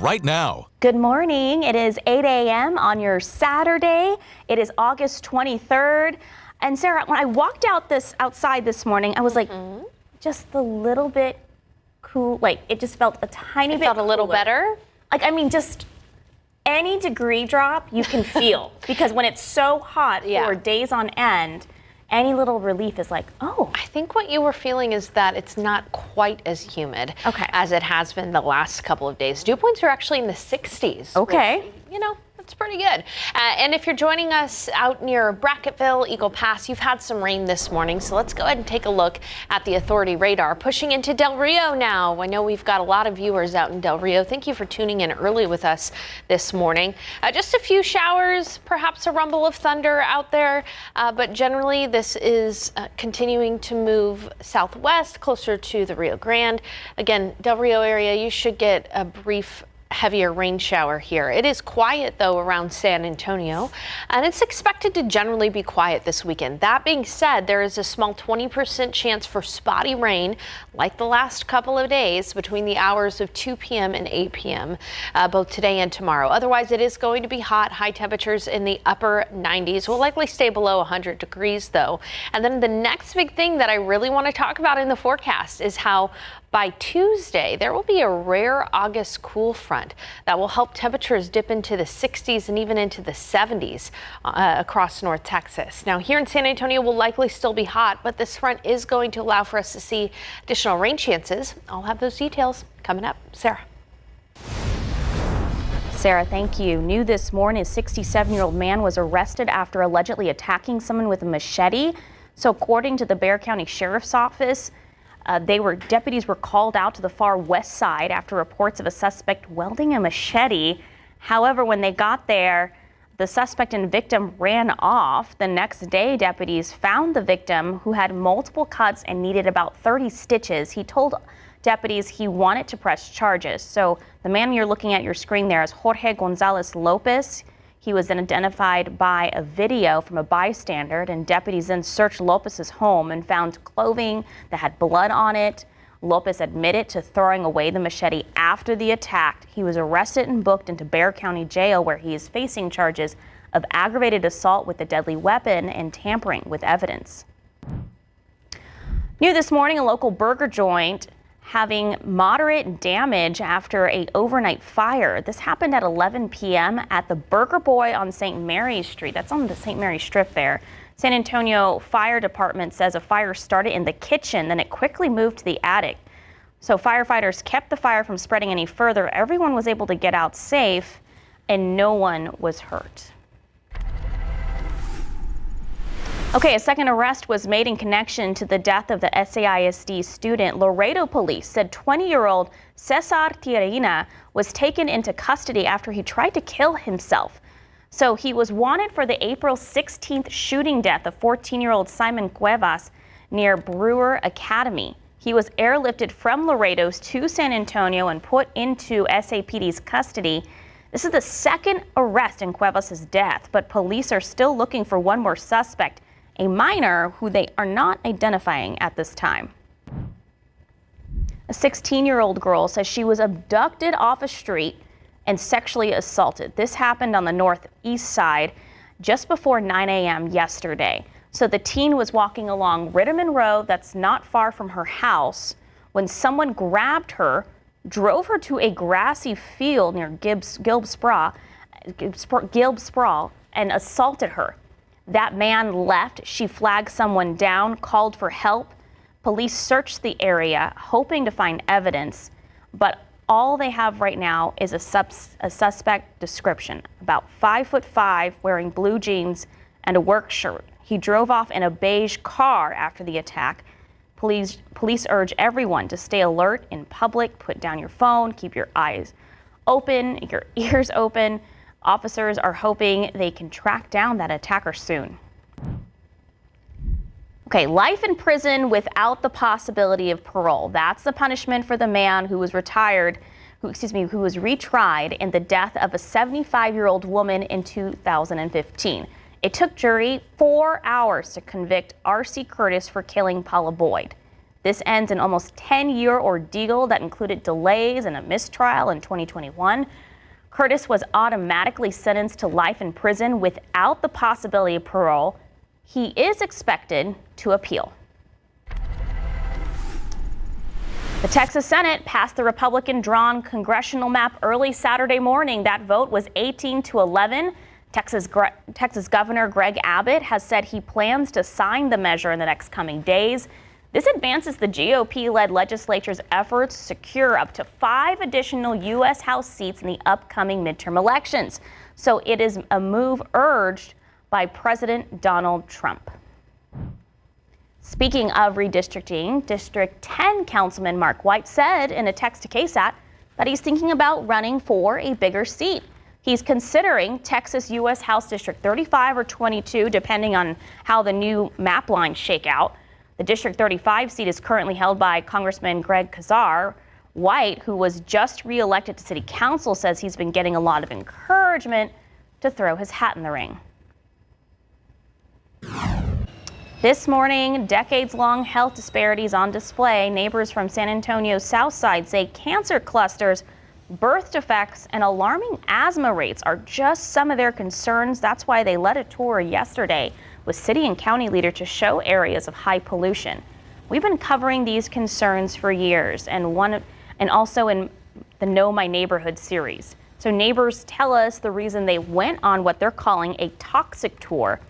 right now. Good morning. It is 8 a.m. on your Saturday. It is August 23rd. And Sarah, when I walked outside this morning, I was like, just a little bit cool. Like, it just felt a tiny bit felt a little cooler. better? Like, I mean, just any degree drop you can feel. Because when it's so hot for days on end, any little relief is like, oh. I think what you were feeling is that it's not quite as humid as it has been the last couple of days. Dew points are actually in the 60s. Okay. Which, that's pretty good. And if you're joining us out near Bracketville, Eagle Pass, you've had some rain this morning. So let's go ahead and take a look at the authority radar. Pushing into Del Rio now. I know we've got a lot of viewers out in Del Rio. Thank you for tuning in early with us this morning. Just a few showers, perhaps a rumble of thunder out there. But generally, this is continuing to move southwest, closer to the Rio Grande. Again, Del Rio area, you should get a brief heavier rain shower here. It is quiet though around San Antonio, and it's expected to generally be quiet this weekend. That being said, there is a small 20% chance for spotty rain like the last couple of days between the hours of 2 p.m. and 8 p.m. Both today and tomorrow. Otherwise, it is going to be hot. High temperatures in the upper 90s. Will likely stay below 100 degrees though. And then the next big thing that I really want to talk about in the forecast is how by Tuesday, there will be a rare August cool front that will help temperatures dip into the 60s and even into the 70s across North Texas. Now, here in San Antonio, will likely still be hot, but this front is going to allow for us to see additional rain chances. I'll have those details coming up. Sarah. Sarah, thank you. New this morning, a 67-year-old man was arrested after allegedly attacking someone with a machete. So according to the Bexar County Sheriff's Office, deputies were called out to the far west side after reports of a suspect wielding a machete. However, when they got there, the suspect and victim ran off. The next day, deputies found the victim, who had multiple cuts and needed about 30 stitches. He told deputies he wanted to press charges. So the man you're looking at your screen there is Jorge Gonzalez Lopez. He was then identified by a video from a bystander, and deputies then searched Lopez's home and found clothing that had blood on it. Lopez admitted to throwing away the machete after the attack. He was arrested and booked into Bexar County Jail, where he is facing charges of aggravated assault with a deadly weapon and tampering with evidence. New this morning, a local burger joint having moderate damage after an overnight fire. This happened at 11 p.m. at the Burger Boy on St. Mary's Street. That's on the St. Mary's Strip there. San Antonio Fire Department says a fire started in the kitchen, then it quickly moved to the attic. So firefighters kept the fire from spreading any further. Everyone was able to get out safe and no one was hurt. Okay, a second arrest was made in connection to the death of the SAISD student. Laredo police said 20-year-old Cesar Tierina was taken into custody after he tried to kill himself. So he was wanted for the April 16th shooting death of 14-year-old Simon Cuevas near Brewer Academy. He was airlifted from Laredo's to San Antonio and put into SAPD's custody. This is the second arrest in Cuevas' death, but police are still looking for one more suspect, a minor who they are not identifying at this time. A 16-year-old girl says she was abducted off a street and sexually assaulted. This happened on the northeast side just before 9 a.m. yesterday. So the teen was walking along Ritterman Road, that's not far from her house, when someone grabbed her, drove her to a grassy field near Gilb Sprawl, and assaulted her. That man left. She flagged someone down, called for help. Police searched the area, hoping to find evidence, but all they have right now is a suspect description. About 5'5", wearing blue jeans and a work shirt. He drove off in a beige car after the attack. Police urge everyone to stay alert in public, put down your phone, keep your eyes open, your ears open. Officers are hoping they can track down that attacker soon. Okay, life in prison without the possibility of parole. That's the punishment for the man who was retried in the death of a 75-year-old woman in 2015. It took jury 4 hours to convict R.C. Curtis for killing Paula Boyd. This ends an almost 10-year ordeal that included delays and a mistrial in 2021. Curtis was automatically sentenced to life in prison without the possibility of parole. He is expected to appeal. The Texas Senate passed the Republican-drawn congressional map early Saturday morning. That vote was 18-11. Texas Governor Greg Abbott has said he plans to sign the measure in the next coming days. This advances the GOP-led legislature's efforts to secure up to 5 additional U.S. House seats in the upcoming midterm elections. So it is a move urged by President Donald Trump. Speaking of redistricting, District 10 Councilman Mark White said in a text to KSAT that he's thinking about running for a bigger seat. He's considering Texas U.S. House District 35 or 22, depending on how the new map lines shake out. The District 35 seat is currently held by Congressman Greg Kazar. White, who was just re-elected to City Council, says he's been getting a lot of encouragement to throw his hat in the ring. This morning, decades-long health disparities on display. Neighbors from San Antonio's Southside say cancer clusters, birth defects, and alarming asthma rates are just some of their concerns. That's why they led a tour yesterday with city and county leaders to show areas of high pollution. We've been covering these concerns for years, and also in the Know My Neighborhood series. So neighbors tell us the reason they went on what they're calling a toxic tour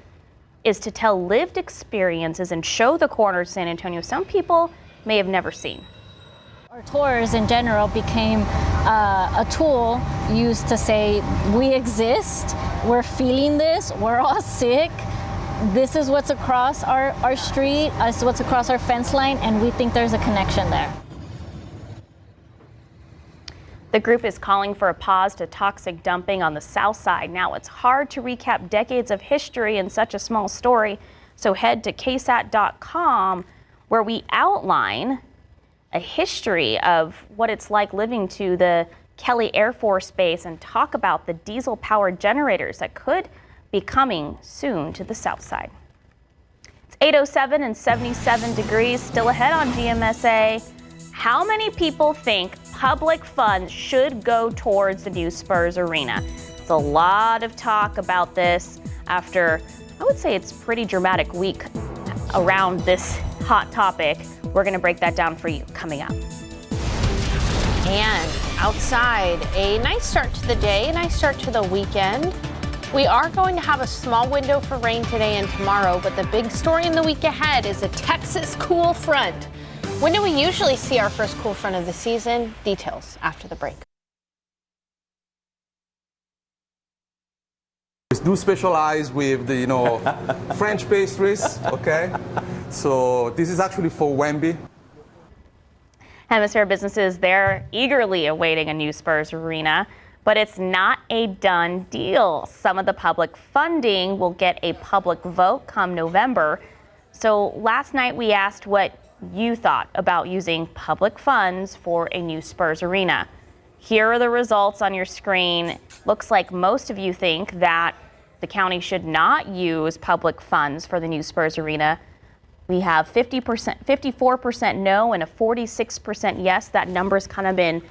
is to tell lived experiences and show the corners of San Antonio some people may have never seen. Our tours in general became a tool used to say, we exist, we're feeling this, we're all sick, this is what's across our street, this is what's across our fence line, and we think there's a connection there. The group is calling for a pause to toxic dumping on the south side. Now, it's hard to recap decades of history in such a small story, so head to KSAT.com where we outline a history of what it's like living to the Kelly Air Force Base and talk about the diesel-powered generators that could be coming soon to the south side. It's 8:07 and 77 degrees, still ahead on GMSA. How many people think public funds should go towards the new Spurs arena? There's a lot of talk about this after, I would say it's a pretty dramatic week around this hot topic. We're going to break that down for you coming up. And outside, a nice start to the day, a nice start to the weekend. We are going to have a small window for rain today and tomorrow, but the big story in the week ahead is a Texas cool front. When do we usually see our first cool front of the season? Details after the break. We do specialize with the, French pastries, okay? So this is actually for Wemby. Hemisphere businesses, they're eagerly awaiting a new Spurs arena, but it's not a done deal. Some of the public funding will get a public vote come November. So last night we asked what you thought about using public funds for a new Spurs arena. Here are the results on your screen. Looks like most of you think that the county should not use public funds for the new Spurs arena. We have 54% no and a 46% yes. That number's kind of been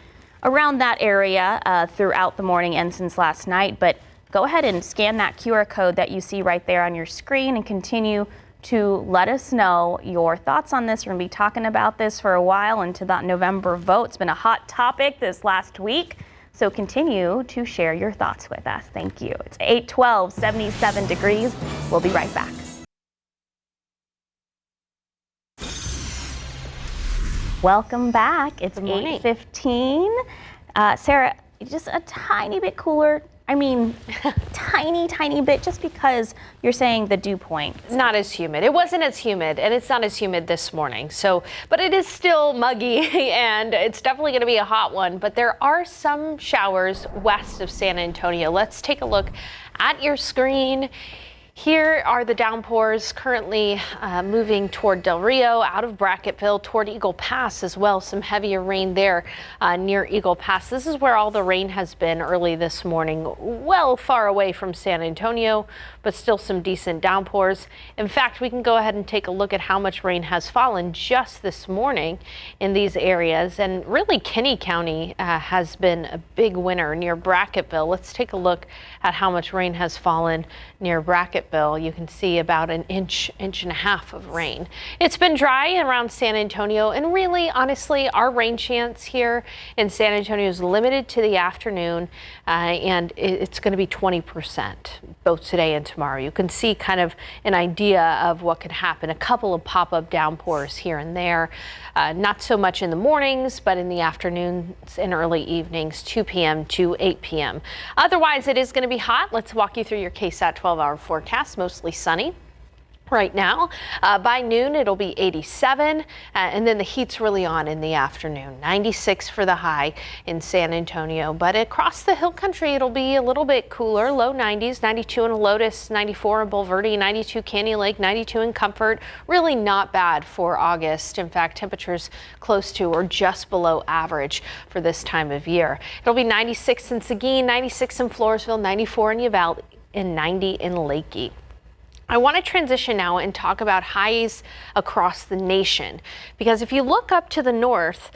around that area throughout the morning and since last night. But go ahead and scan that QR code that you see right there on your screen and continue to let us know your thoughts on this. We're going to be talking about this for a while into that November vote. It's been a hot topic this last week, so continue to share your thoughts with us. Thank you. It's 8:12, 77 degrees. We'll be right back. Welcome back. It's 8:15. Sarah, just a tiny bit cooler. I mean, tiny bit, just because you're saying the dew point. Not as humid. It wasn't as humid, and it's not as humid this morning. So, but it is still muggy, and it's definitely going to be a hot one. But there are some showers west of San Antonio. Let's take a look at your screen. Here are the downpours currently moving toward Del Rio, out of Brackettville, toward Eagle Pass as well. Some heavier rain there near Eagle Pass. This is where all the rain has been early this morning, well far away from San Antonio, but still some decent downpours. In fact, we can go ahead and take a look at how much rain has fallen just this morning in these areas. And really, Kinney County has been a big winner near Brackettville. Let's take a look at how much rain has fallen near Brackettville. You can see about an inch and a half of rain. It's been dry around San Antonio, and really, honestly, our rain chance here in San Antonio is limited to the afternoon, and it's going to be 20% both today and tomorrow. You can see kind of an idea of what could happen. A couple of pop-up downpours here and there, not so much in the mornings, but in the afternoons and early evenings, 2 p.m. to 8 p.m. Otherwise, it is going to be hot. Let's walk you through your KSAT 12-hour forecast. Mostly sunny right now. By noon, it'll be 87, and then the heat's really on in the afternoon. 96 for the high in San Antonio, but across the hill country, it'll be a little bit cooler. Low 90s, 92 in Lotus, 94 in Bulverde, 92 Canyon Lake, 92 in Comfort. Really not bad for August. In fact, temperatures close to or just below average for this time of year. It'll be 96 in Seguin, 96 in Floresville, 94 in Uvalde, and 90 in Lakey. I want to transition now and talk about highs across the nation, because if you look up to the north,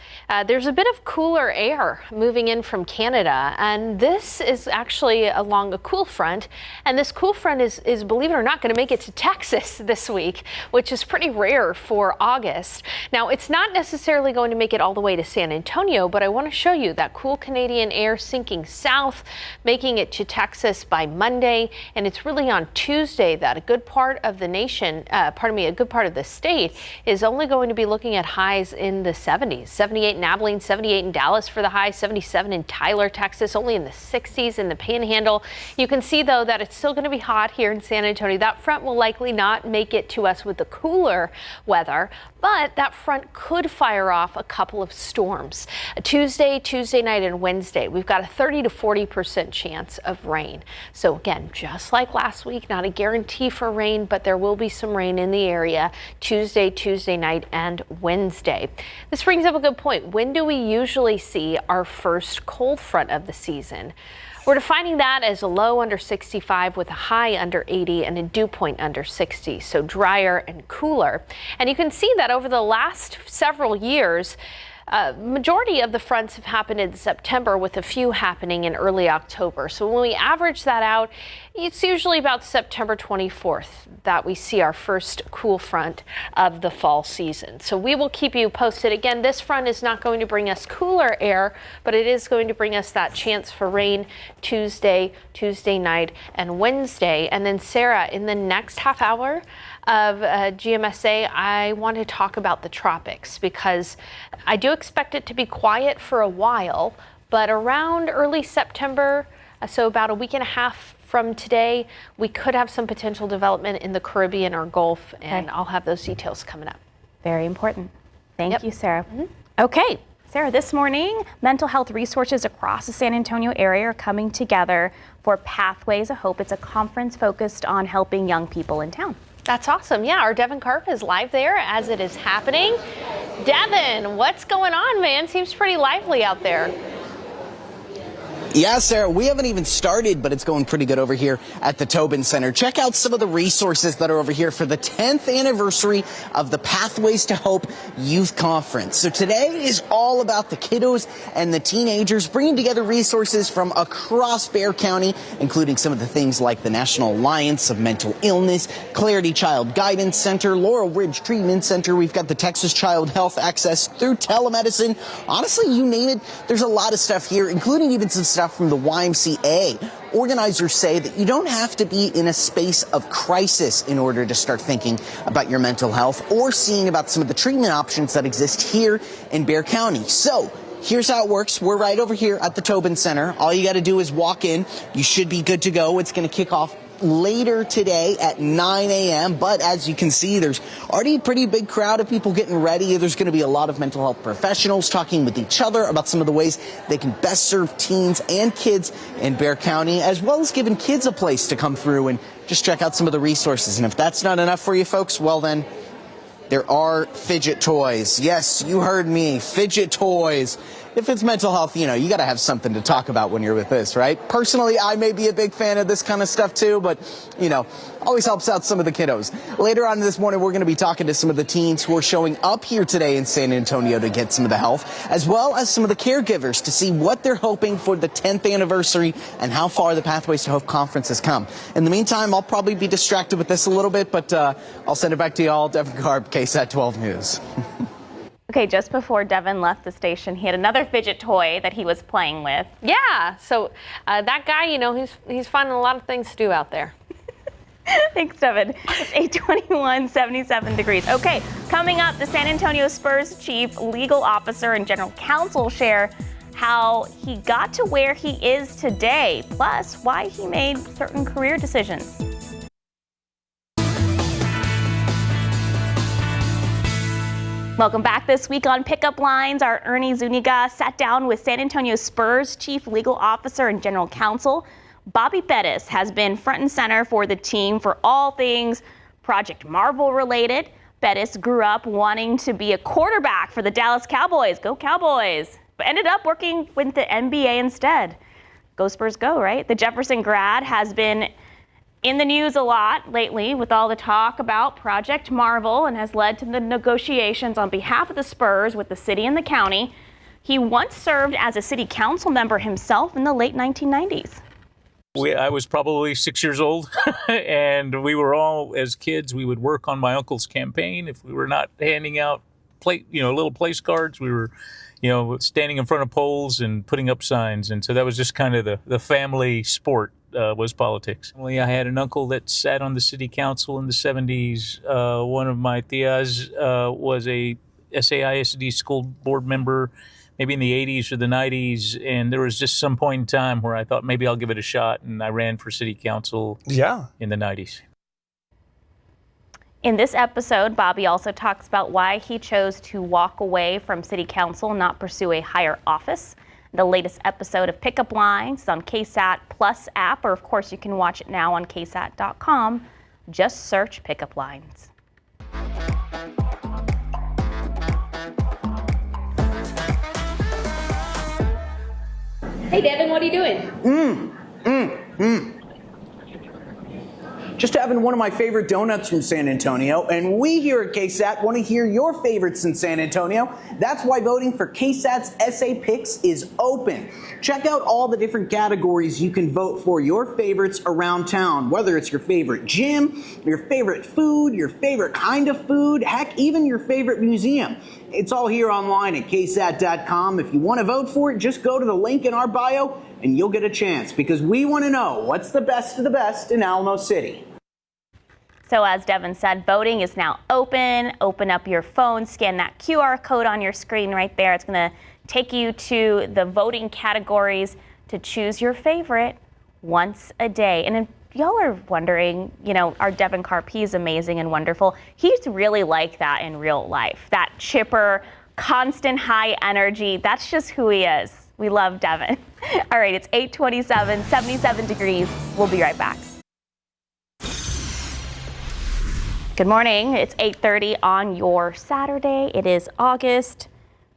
there's a bit of cooler air moving in from Canada, and this is actually along a cool front, and this cool front is believe it or not, going to make it to Texas this week, which is pretty rare for August. Now, it's not necessarily going to make it all the way to San Antonio, but I want to show you that cool Canadian air sinking south, making it to Texas by Monday, and it's really on Tuesday that a good part of the nation, a good part of the state is only going to be looking at highs in the 70s. 78 in Abilene, 78 in Dallas for the high, 77 in Tyler, Texas, only in the 60s in the Panhandle. You can see, though, that it's still going to be hot here in San Antonio. That front will likely not make it to us with the cooler weather, but that front could fire off a couple of storms. Tuesday night, and Wednesday, we've got a 30 to 40% chance of rain. So again, just like last week, not a guarantee for rain, but there will be some rain in the area Tuesday night, and Wednesday. This brings up a good point. When do we usually see our first cold front of the season? We're defining that as a low under 65 with a high under 80 and a dew point under 60, so drier and cooler. And you can see that over the last several years, majority of the fronts have happened in September, with a few happening in early October. So when we average that out, it's usually about September 24th that we see our first cool front of the fall season. So we will keep you posted. Again, this front is not going to bring us cooler air, but it is going to bring us that chance for rain Tuesday night, and Wednesday. And then, Sarah, in the next half hour of GMSA, I want to talk about the tropics, because I do expect it to be quiet for a while, but around early September, so about a week and a half from today, we could have some potential development in the Caribbean or Gulf, and I'll have those details coming up. Very important. Thank you, Sarah. Okay, Sarah, this morning, mental health resources across the San Antonio area are coming together for Pathways of Hope. It's a conference focused on helping young people in town. That's awesome. Yeah, our Devin Karp is live there as it is happening. Devin, what's going on, man? Seems pretty lively out there. Yeah, Sarah, we haven't even started, but it's going pretty good over here at the Tobin Center. Check out some of the resources that are over here for the 10th anniversary of the Pathways to Hope Youth Conference. So today is all about the kiddos and the teenagers, bringing together resources from across Bexar County, including some of the things like the National Alliance of Mental Illness, Clarity Child Guidance Center, Laurel Ridge Treatment Center. We've got the Texas Child Health Access through telemedicine. Honestly, you name it, there's a lot of stuff here, including even some stuff from the YMCA. Organizers say that you don't have to be in a space of crisis in order to start thinking about your mental health or seeing about some of the treatment options that exist here in Bexar County. So here's how it works. We're right over here at the Tobin Center. All you got to do is walk in. You should be good to go. It's going to kick off later today at 9 a.m. But as you can see, there's already a pretty big crowd of people getting ready. There's going to be a lot of mental health professionals talking with each other about some of the ways they can best serve teens and kids in Bexar County, as well as giving kids a place to come through and just check out some of the resources. And if that's not enough for you folks, well then, there are fidget toys. Yes, you heard me, fidget toys. If it's mental health, you got to have something to talk about when you're with this, right? Personally, I may be a big fan of this kind of stuff too, but, always helps out some of the kiddos. Later on this morning, we're going to be talking to some of the teens who are showing up here today in San Antonio to get some of the help, as well as some of the caregivers to see what they're hoping for the 10th anniversary and how far the Pathways to Hope conference has come. In the meantime, I'll probably be distracted with this a little bit, but I'll send it back to y'all. Devin Garb, KSAT 12 News. Okay, just before Devin left the station, he had another fidget toy that he was playing with. Yeah, so that guy, he's finding a lot of things to do out there. Thanks, Devin. It's 8:21, 77 degrees. Okay, coming up, the San Antonio Spurs chief legal officer and general counsel share how he got to where he is today, plus why he made certain career decisions. Welcome back. This week on Pickup Lines, our Ernie Zuniga sat down with San Antonio Spurs chief legal officer and general counsel. Bobby Pettis has been front and center for the team for all things Project Marvel related. Pettis grew up wanting to be a quarterback for the Dallas Cowboys. Go Cowboys! But ended up working with the NBA instead. Go Spurs go, right? The Jefferson grad has been in the news a lot lately with all the talk about Project Marvel and has led to the negotiations on behalf of the Spurs with the city and the county. He once served as a city council member himself in the late 1990s. I was probably 6 years old, and we were all, as kids, we would work on my uncle's campaign. If we were not handing out little place cards, we were, standing in front of polls and putting up signs. And so that was just kind of the family sport. Was politics. I had an uncle that sat on the city council in the 70s. One of my tias was a SAISD school board member, maybe in the 80s or the 90s. And there was just some point in time where I thought maybe I'll give it a shot. And I ran for city council in the 90s. In this episode, Bobby also talks about why he chose to walk away from city council, not pursue a higher office. The latest episode of Pickup Lines is on KSAT Plus app, or of course you can watch it now on KSAT.com. Just search Pickup Lines. Hey Devin, what are you doing? Just having one of my favorite donuts from San Antonio, and we here at KSAT want to hear your favorites in San Antonio. That's why voting for KSAT's SA Picks is open. Check out all the different categories you can vote for your favorites around town, whether it's your favorite gym, your favorite food, your favorite kind of food, heck, even your favorite museum. It's all here online at KSAT.com. If you want to vote for it, just go to the link in our bio and you'll get a chance, because we want to know what's the best of the best in Alamo City. So as Devin said, voting is now open. Open up your phone, scan that QR code on your screen right there. It's going to take you to the voting categories to choose your favorite once a day. And if y'all are wondering, our Devin Carp, he's amazing and wonderful. He's really like that in real life. That chipper, constant high energy. That's just who he is. We love Devin. All right, it's 8:27, 77 degrees. We'll be right back. Good morning. It's 8:30 on your Saturday. It is August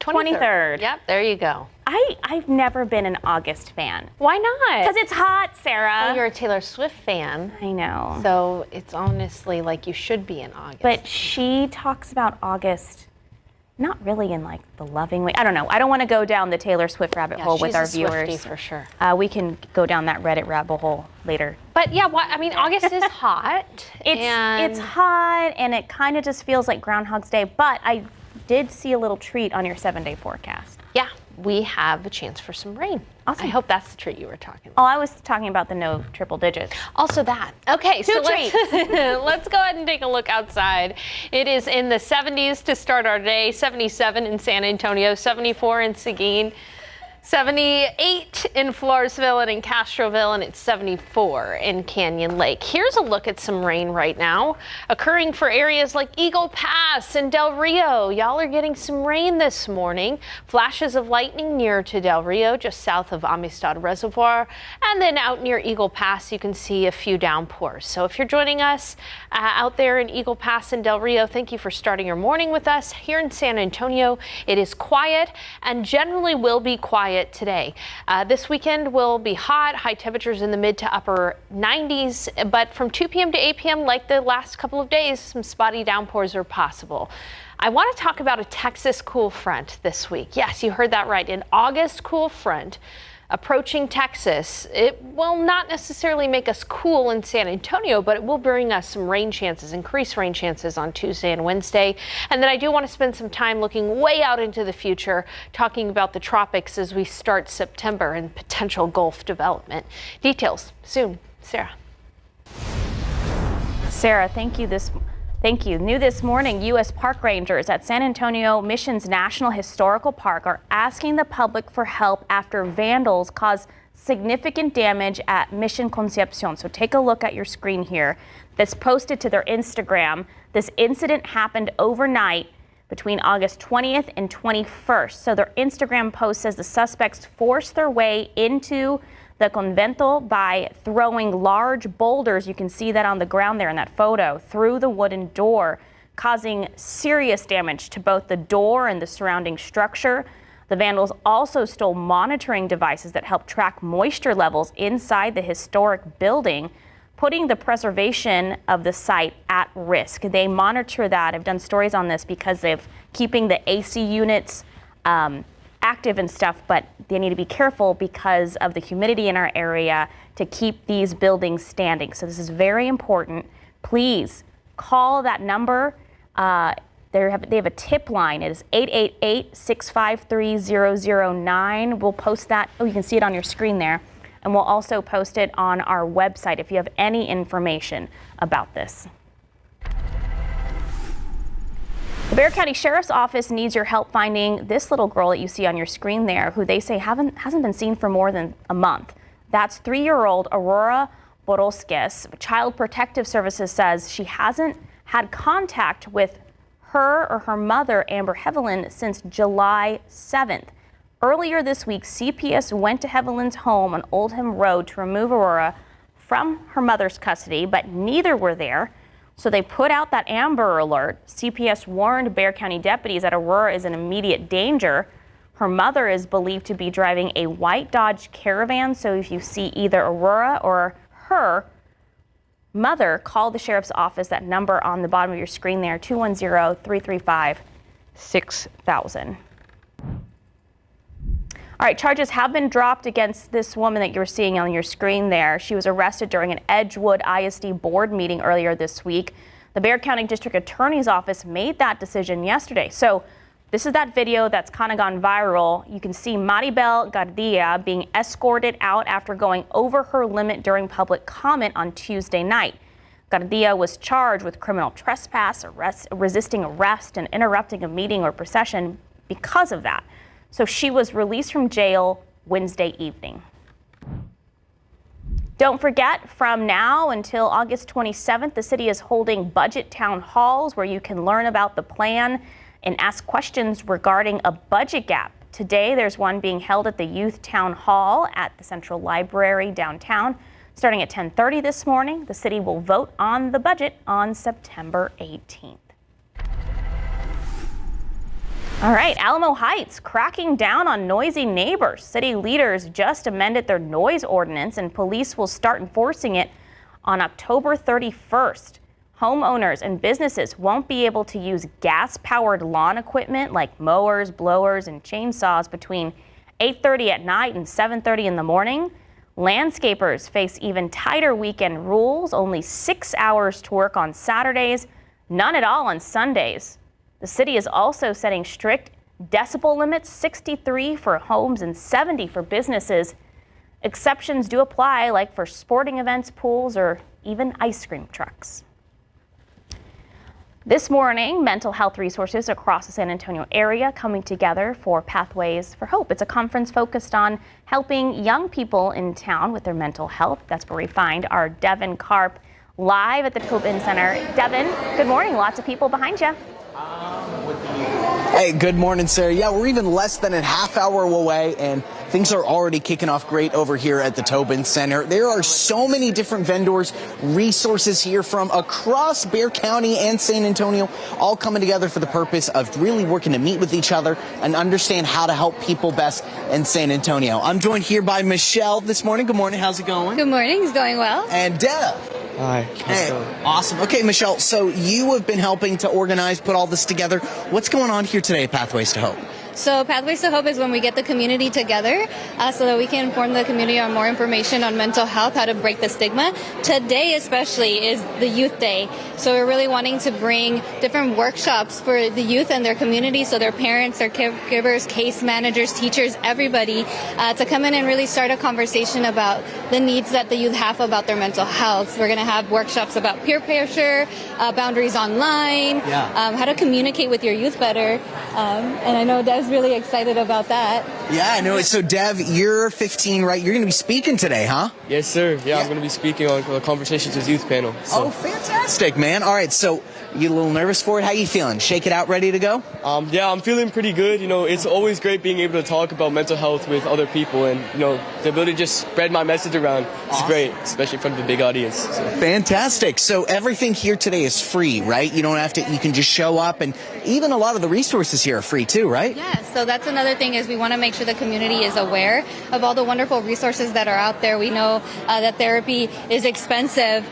23rd. Yep, there you go. I've never been an August fan. Why not? Because it's hot, Sarah. Well, you're a Taylor Swift fan. I know. So it's honestly like you should be in August. But she talks about August not really in like the loving way. I don't know. I don't want to go down the Taylor Swift rabbit hole with our viewers. Swiftie for sure. We can go down that Reddit rabbit hole later. But yeah, August is hot. It's hot, and it kind of just feels like Groundhog's Day. But I did see a little treat on your 7-day forecast. Yeah, we have a chance for some rain. Awesome. I hope that's the treat you were talking about. Oh, I was talking about the no triple digits. Also that. Okay, Two treats. Let's go ahead and take a look outside. It is in the 70s to start our day. 77 in San Antonio, 74 in Seguin. 78 in Floresville and in Castroville, and it's 74 in Canyon Lake. Here's a look at some rain right now occurring for areas like Eagle Pass and Del Rio. Y'all are getting some rain this morning. Flashes of lightning near to Del Rio, just south of Amistad Reservoir. And then out near Eagle Pass, you can see a few downpours. So if you're joining us out there in Eagle Pass and Del Rio, thank you for starting your morning with us. Here in San Antonio, it is quiet and generally will be quiet today. This weekend will be hot, high temperatures in the mid to upper 90s, but from 2 p.m. to 8 p.m. like the last couple of days, some spotty downpours are possible. I want to talk about a Texas cool front this week. Yes, you heard that right. An August cool front approaching Texas. It will not necessarily make us cool in San Antonio, but it will bring us some rain chances, increased rain chances on Tuesday and Wednesday. And then I do want to spend some time looking way out into the future, talking about the tropics as we start September and potential Gulf development. Details soon. Sarah. Sarah, thank you. New this morning, U.S. park rangers at San Antonio Mission's National Historical Park are asking the public for help after vandals caused significant damage at Mission Concepción. So take a look at your screen here. That's posted to their Instagram. This incident happened overnight between August 20th and 21st. So their Instagram post says the suspects forced their way into the convento by throwing large boulders, you can see that on the ground there in that photo, through the wooden door, causing serious damage to both the door and the surrounding structure. The vandals also stole monitoring devices that help track moisture levels inside the historic building, putting the preservation of the site at risk. They monitor that. I've done stories on this because they're keeping the AC units active and stuff, but they need to be careful because of the humidity in our area to keep these buildings standing. So this is very important. Please call that number. They have a tip line. It is 888-653-0009. We'll post that. Oh, you can see it on your screen there. And we'll also post it on our website if you have any information about this. The Bexar County Sheriff's Office needs your help finding this little girl that you see on your screen there, who they say hasn't been seen for more than a month. That's 3-year-old Aurora Borosquez. Child Protective Services says she hasn't had contact with her or her mother, Amber Hevelin, since July 7th. Earlier this week, CPS went to Hevelin's home on Oldham Road to remove Aurora from her mother's custody, but neither were there. So they put out that Amber Alert. CPS warned Bexar County deputies that Aurora is in immediate danger. Her mother is believed to be driving a white Dodge Caravan. So if you see either Aurora or her mother, call the sheriff's office. That number on the bottom of your screen there, 210-335-6000. All right, charges have been dropped against this woman that you're seeing on your screen there. She was arrested during an Edgewood ISD board meeting earlier this week. The Bexar County District Attorney's Office made that decision yesterday. So this is that video that's kind of gone viral. You can see Maribel Gardia being escorted out after going over her limit during public comment on Tuesday night. Gardia was charged with criminal trespass, resisting arrest, and interrupting a meeting or procession because of that. So she was released from jail Wednesday evening. Don't forget, from now until August 27th, the city is holding budget town halls where you can learn about the plan and ask questions regarding a budget gap. Today, there's one being held at the Youth Town Hall at the Central Library downtown. Starting at 10:30 this morning, the city will vote on the budget on September 18th. All right, Alamo Heights cracking down on noisy neighbors. City leaders just amended their noise ordinance and police will start enforcing it on October 31st. Homeowners and businesses won't be able to use gas-powered lawn equipment like mowers, blowers, and chainsaws between 8:30 at night and 7:30 in the morning. Landscapers face even tighter weekend rules, only 6 hours to work on Saturdays, none at all on Sundays. The city is also setting strict decibel limits, 63 for homes and 70 for businesses. Exceptions do apply, like for sporting events, pools, or even ice cream trucks. This morning, mental health resources across the San Antonio area coming together for Pathways for Hope. It's a conference focused on helping young people in town with their mental health. That's where we find our Devin Karp live at the Tobin Center. Devin, good morning. Lots of people behind you. Hey, good morning, Sarah. Yeah, we're even less than a half hour away, and things are already kicking off great over here at the Tobin Center. There are so many different vendors, resources here from across Bexar County and San Antonio, all coming together for the purpose of really working to meet with each other and understand how to help people best in San Antonio. I'm joined here by Michelle this morning. Good morning. How's it going? Good morning. It's going well. And Deb. Hi. Hey, awesome. Okay, Michelle, so you have been helping to organize, put all this together. What's going on here today at Pathways to Hope? So Pathways to Hope is when we get the community together so that we can inform the community on more information on mental health, how to break the stigma. Today especially is the Youth Day. So we're really wanting to bring different workshops for the youth and their community, so their parents, their caregivers, case managers, teachers, everybody, to come in and really start a conversation about the needs that the youth have about their mental health. We're going to have workshops about peer pressure, boundaries online, how to communicate with your youth better. And I know Dev's really excited about that. Yeah, I know. So, Dev, you're 15, right? You're going to be speaking today, huh? Yes, sir. Yeah, I'm going to be speaking on Conversations with Youth panel. So. Oh, fantastic, man. All right, so you a little nervous for it? How you feeling? Shake it out, ready to go? Yeah, I'm feeling pretty good. You know, it's always great being able to talk about mental health with other people, and, you know, the ability to just spread my message around is great, especially in front of a big audience. So. Fantastic. So everything here today is free, right? You don't have to, you can just show up, and even a lot of the resources here are free too, right? Yes, so that's another thing, is we want to make sure the community is aware of all the wonderful resources that are out there. We know that therapy is expensive,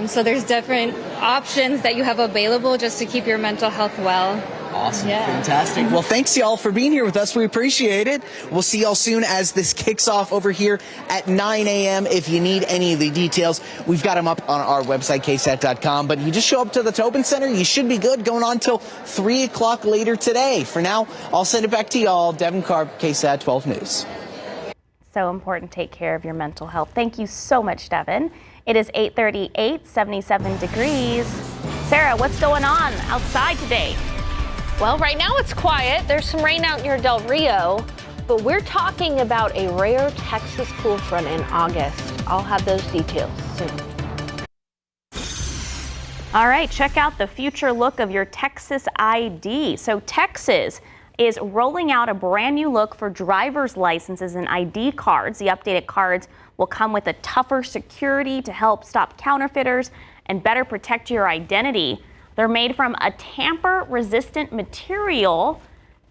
so there's different options that you have available just to keep your mental health well. Awesome. Yeah. Fantastic. Well, thanks y'all for being here with us. We appreciate it. We'll see y'all soon as this kicks off over here at 9 a.m. If you need any of the details, we've got them up on our website, KSAT.com. But you just show up to the Tobin Center. You should be good, going on till 3 o'clock later today. For now, I'll send it back to y'all. Devin Karp, KSAT 12 News. So important to take care of your mental health. Thank you so much, Devin. It is 8:38, 77 degrees. Sarah, what's going on outside today? Well, right now it's quiet. There's some rain out near Del Rio, but we're talking about a rare Texas cool front in August. I'll have those details soon. All right, check out the future look of your Texas ID. So Texas is rolling out a brand new look for driver's licenses and ID cards. The updated cards will come with a tougher security to help stop counterfeiters and better protect your identity. They're made from a tamper-resistant material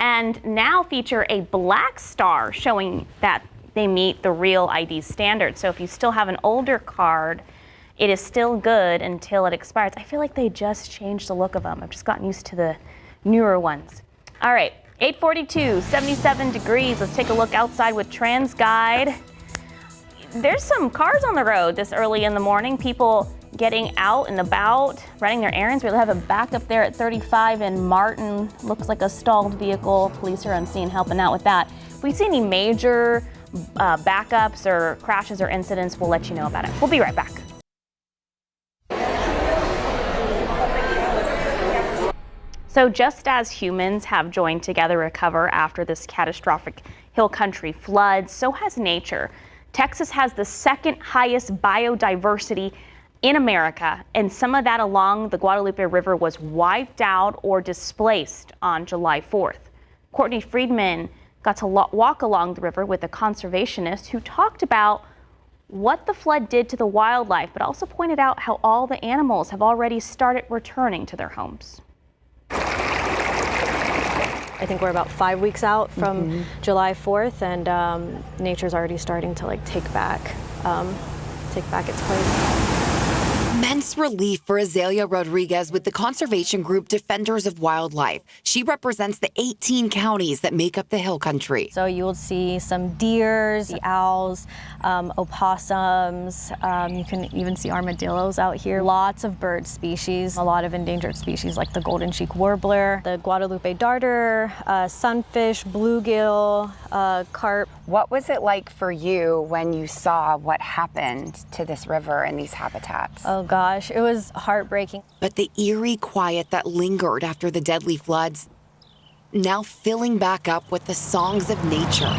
and now feature a black star showing that they meet the real ID standards. So if you still have an older card, it is still good until it expires. I feel like they just changed the look of them. I've just gotten used to the newer ones. All right, 8:42, 77 degrees. Let's take a look outside with TransGuide. There's some cars on the road this early in the morning. People getting out and about, running their errands. We have a backup there at 35 in Martin. Looks like a stalled vehicle. Police are on scene helping out with that. If we see any major backups or crashes or incidents, we'll let you know about it. We'll be right back. So just as humans have joined together to recover after this catastrophic hill country flood, so has nature. Texas has the second highest biodiversity in America, and some of that along the Guadalupe River was wiped out or displaced on July 4th. Courtney Friedman got to walk along the river with a conservationist who talked about what the flood did to the wildlife, but also pointed out how all the animals have already started returning to their homes. I think we're about 5 weeks out from July 4th, and nature's already starting to take back its place. Immense relief for Azalea Rodriguez with the conservation group Defenders of Wildlife. She represents the 18 counties that make up the hill country. So you will see some deers, owls, opossums. You can even see armadillos out here. Lots of bird species, a lot of endangered species like the golden cheek warbler, the Guadalupe darter, sunfish, bluegill, carp. What was it like for you when you saw what happened to this river and these habitats? Oh gosh, it was heartbreaking. But the eerie quiet that lingered after the deadly floods, now filling back up with the songs of nature.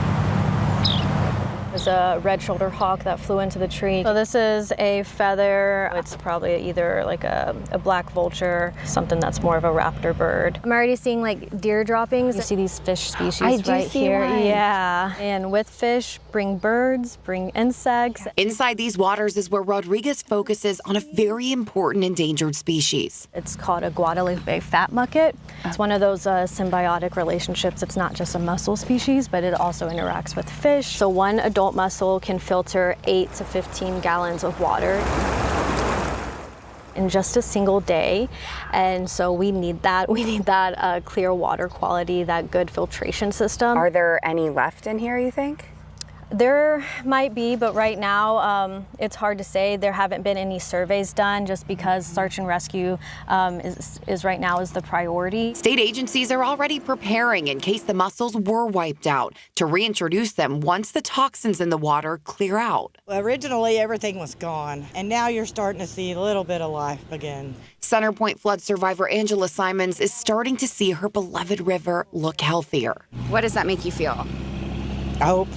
There's a red-shouldered hawk that flew into the tree. So this is a feather. It's probably either like a black vulture, something that's more of a raptor bird. I'm already seeing like deer droppings. You see these fish species right here. One. Yeah. And with fish, bring birds, bring insects. Inside these waters is where Rodriguez focuses on a very important endangered species. It's called a Guadalupe fat mucket. It's one of those symbiotic relationships. It's not just a mussel species, but it also interacts with fish. So one adult mussel can filter 8 to 15 gallons of water in just a single day. And so we need that. We need that clear water quality, that good filtration system. Are there any left in here, you think? There might be, but right now it's hard to say. There haven't been any surveys done just because search and rescue is right now is the priority. State agencies are already preparing in case the mussels were wiped out to reintroduce them once the toxins in the water clear out. Originally, everything was gone, and now you're starting to see a little bit of life again. Centerpoint flood survivor Angela Simons is starting to see her beloved river look healthier. What does that make you feel? I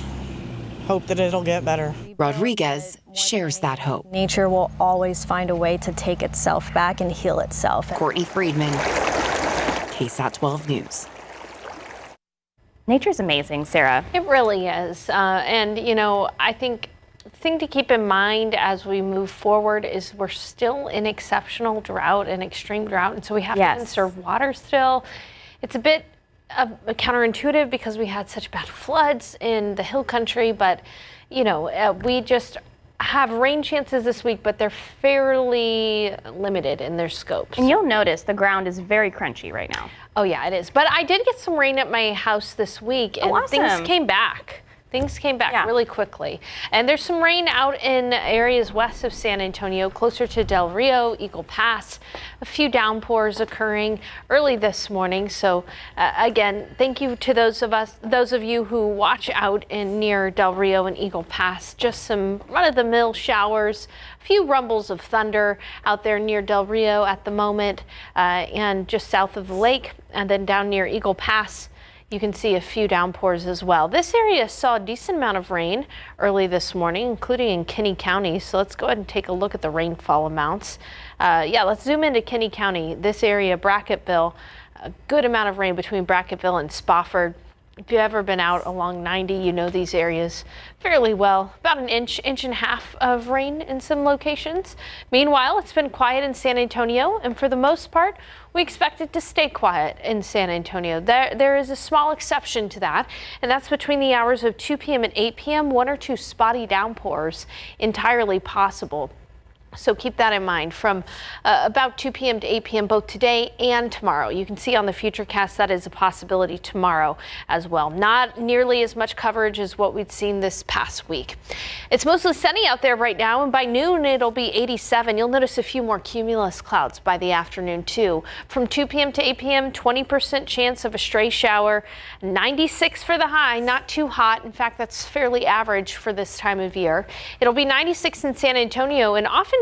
hope that it'll get better. Rodriguez shares that hope. Nature will always find a way to take itself back and heal itself. Courtney Friedman, KSAT 12 News. Nature's amazing, Sarah. It really is. And, you know, I think the thing to keep in mind as we move forward is we're still in exceptional drought and extreme drought. And so we have to conserve water still. It's a bit counterintuitive because we had such bad floods in the hill country, but you know, we just have rain chances this week, but they're fairly limited in their scopes. And you'll notice the ground is very crunchy right now. Oh yeah, it is. But I did get some rain at my house this week, and things came back. Things came back really quickly. And there's some rain out in areas west of San Antonio, closer to Del Rio, Eagle Pass. A few downpours occurring early this morning. So again, thank you to those of you who watch out in near Del Rio and Eagle Pass. Just some run-of-the-mill showers, a few rumbles of thunder out there near Del Rio at the moment, and just south of the lake, and then down near Eagle Pass. You can see a few downpours as well. This area saw a decent amount of rain early this morning, including in Kinney County. So let's go ahead and take a look at the rainfall amounts. Let's zoom into Kinney County. This area, Brackettville, a good amount of rain between Brackettville and Spofford. If you've ever been out along 90, you know these areas fairly well. About an inch and a half of rain in some locations. Meanwhile, it's been quiet in San Antonio, and for the most part, we expect it to stay quiet in San Antonio. There is a small exception to that, and that's between the hours of 2 p.m. and 8 p.m., 1 or 2 spotty downpours entirely possible. So keep that in mind from about 2 p.m. to 8 p.m. both today and tomorrow. You can see on the Futurecast that is a possibility tomorrow as well. Not nearly as much coverage as what we'd seen this past week. It's mostly sunny out there right now, and by noon it'll be 87. You'll notice a few more cumulus clouds by the afternoon too. From 2 p.m. to 8 p.m., 20% chance of a stray shower, 96 for the high, not too hot. In fact, that's fairly average for this time of year. It'll be 96 in San Antonio, and oftentimes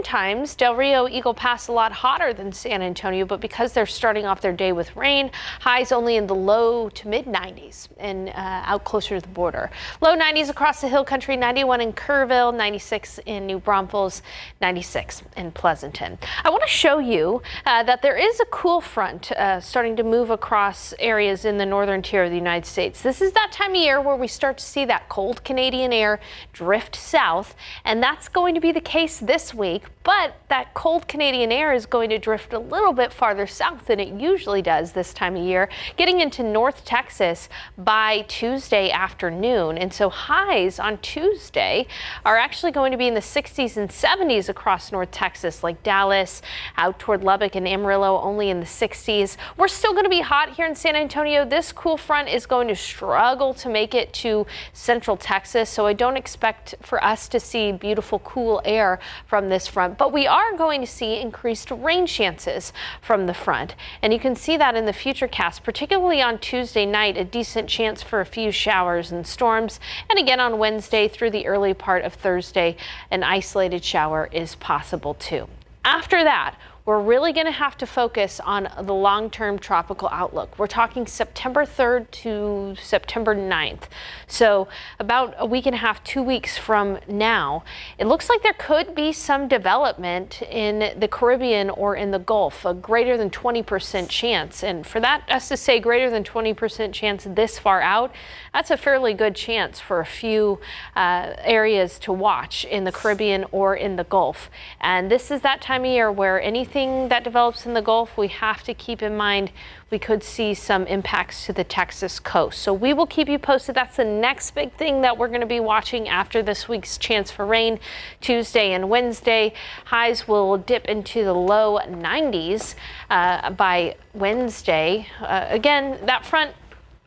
Del Rio, Eagle Pass a lot hotter than San Antonio, but because they're starting off their day with rain, highs only in the low to mid 90s and out closer to the border. Low 90s across the hill country, 91 in Kerrville, 96 in New Braunfels, 96 in Pleasanton. I want to show you that there is a cool front starting to move across areas in the northern tier of the United States. This is that time of year where we start to see that cold Canadian air drift south, and that's going to be the case this week. But that cold Canadian air is going to drift a little bit farther south than it usually does this time of year, getting into North Texas by Tuesday afternoon. And so highs on Tuesday are actually going to be in the 60s and 70s across North Texas, like Dallas, out toward Lubbock and Amarillo, only in the 60s. We're still going to be hot here in San Antonio. This cool front is going to struggle to make it to central Texas, so I don't expect for us to see beautiful cool air from this front. But we are going to see increased rain chances from the front, and you can see that in the futurecast, particularly on Tuesday night, a decent chance for a few showers and storms, and again on Wednesday through the early part of Thursday, an isolated shower is possible too. After that, we're really going to have to focus on the long-term tropical outlook. We're talking September 3rd to September 9th. So about a week and a half, 2 weeks from now, it looks like there could be some development in the Caribbean or in the Gulf, a greater than 20% chance. And for us to say greater than 20% chance this far out, that's a fairly good chance for a few areas to watch in the Caribbean or in the Gulf. And this is that time of year where anything that develops in the Gulf, we have to keep in mind we could see some impacts to the Texas coast. So we will keep you posted. That's the next big thing that we're going to be watching after this week's chance for rain. Tuesday and Wednesday, highs will dip into the low 90s by Wednesday. Again, that front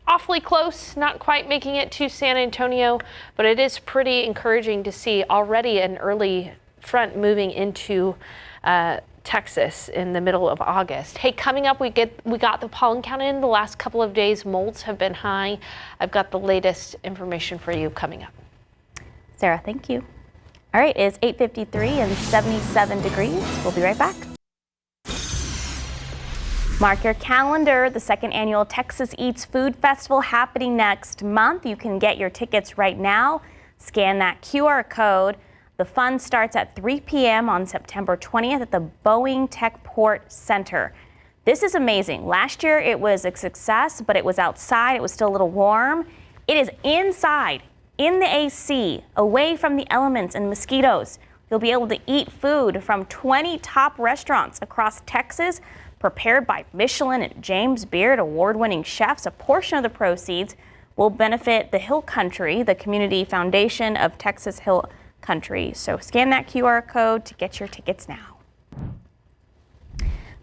awfully close, not quite making it to San Antonio, but it is pretty encouraging to see already an early front moving into Texas in the middle of August. Hey, coming up, we got the pollen count in the last couple of days. Molds have been high. I've got the latest information for you coming up. Sarah, thank you. All right, it's 8:53 and 77 degrees. We'll be right back. Mark your calendar. The second annual Texas Eats Food Festival happening next month. You can get your tickets right now. Scan that QR code. The fun starts at 3 p.m. on September 20th at the Boeing Techport Center. This is amazing. Last year it was a success, but it was outside. It was still a little warm. It is inside, in the AC, away from the elements and mosquitoes. You'll be able to eat food from 20 top restaurants across Texas, prepared by Michelin and James Beard award-winning chefs. A portion of the proceeds will benefit the Hill Country, the community foundation of Texas Hill Country. So scan that QR code to get your tickets now.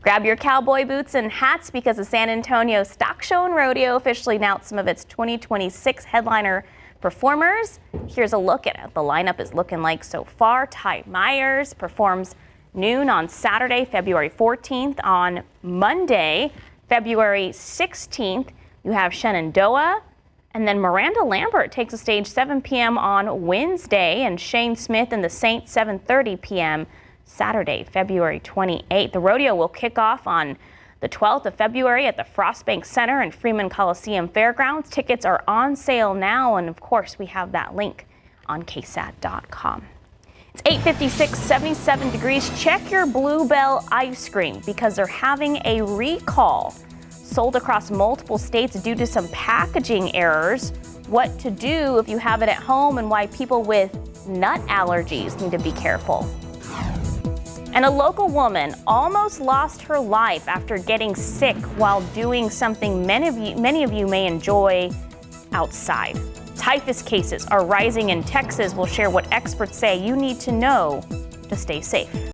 Grab your cowboy boots and hats because the San Antonio Stock Show and Rodeo officially announced some of its 2026 headliner performers. Here's a look at what the lineup is looking like so far. Ty Myers performs noon on Saturday, February 14th. On Monday, February 16th, you have Shenandoah. And then Miranda Lambert takes the stage 7 p.m. on Wednesday, and Shane Smith and the Saints 7:30 p.m. Saturday, February 28th. The rodeo will kick off on the 12th of February at the Frostbank Center and Freeman Coliseum Fairgrounds. Tickets are on sale now, and of course, we have that link on KSAT.com. It's 8:56, 77 degrees. Check your Bluebell ice cream because they're having a recall. Sold across multiple states due to some packaging errors. What to do if you have it at home and why people with nut allergies need to be careful. And a local woman almost lost her life after getting sick while doing something many of you may enjoy outside. Typhus cases are rising in Texas. We'll share what experts say you need to know to stay safe.